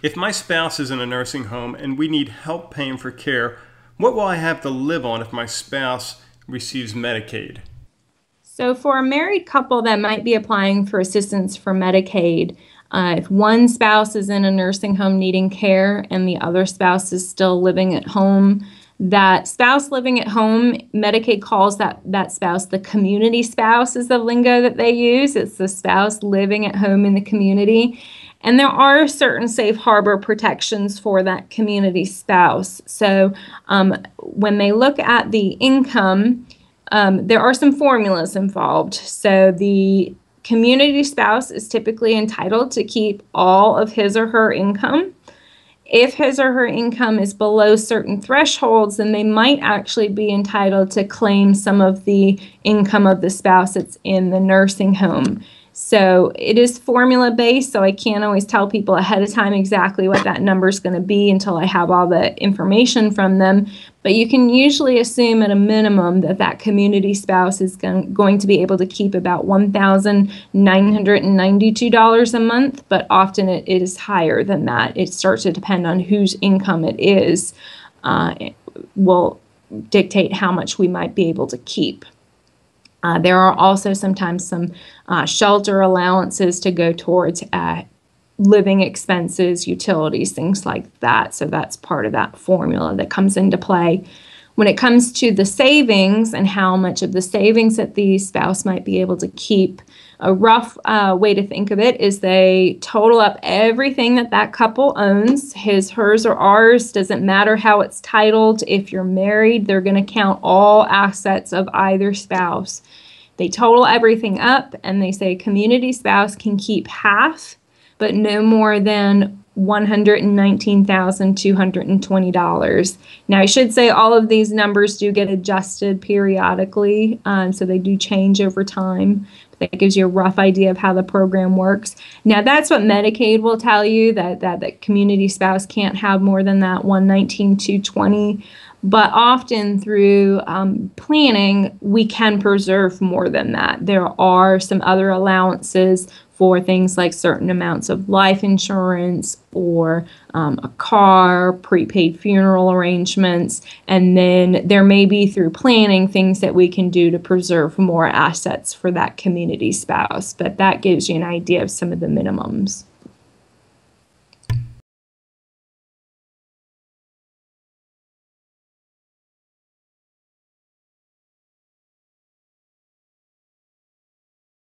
If my spouse is in a nursing home and we need help paying for care, what will I have to live on if my spouse receives Medicaid? So for a married couple that might be applying for assistance for Medicaid, if one spouse is in a nursing home needing care and the other spouse is still living at home, that spouse living at home, Medicaid calls that spouse the community spouse is the lingo that they use. It's the spouse living at home in the community. And there are certain safe harbor protections for that community spouse. So when they look at the income, there are some formulas involved. So the community spouse is typically entitled to keep all of his or her income. If his or her income is below certain thresholds, then they might actually be entitled to claim some of the income of the spouse that's in the nursing home. So it is formula based, so I can't always tell people ahead of time exactly what that number is going to be until I have all the information from them. But you can usually assume at a minimum that that community spouse is going to be able to keep about $1,992 a month, but often it is higher than that. It starts to depend on whose income it is, will dictate how much we might be able to keep. There are also sometimes some shelter allowances to go towards living expenses, utilities, things like that. So that's part of that formula that comes into play. When it comes to the savings and how much of the savings that the spouse might be able to keep, a rough way to think of it is they total up everything that that couple owns, his, hers, or ours, doesn't matter how it's titled. If you're married, they're going to count all assets of either spouse. They total everything up and they say community spouse can keep half, but no more than $119,220. Now, I should say all of these numbers do get adjusted periodically, so they do change over time. That gives you a rough idea of how the program works. Now, that's what Medicaid will tell you, that the community spouse can't have more than that $119,220. But often through planning, we can preserve more than that. There are some other allowances for things like certain amounts of life insurance or a car, prepaid funeral arrangements, and then there may be through planning things that we can do to preserve more assets for that community spouse. But that gives you an idea of some of the minimums.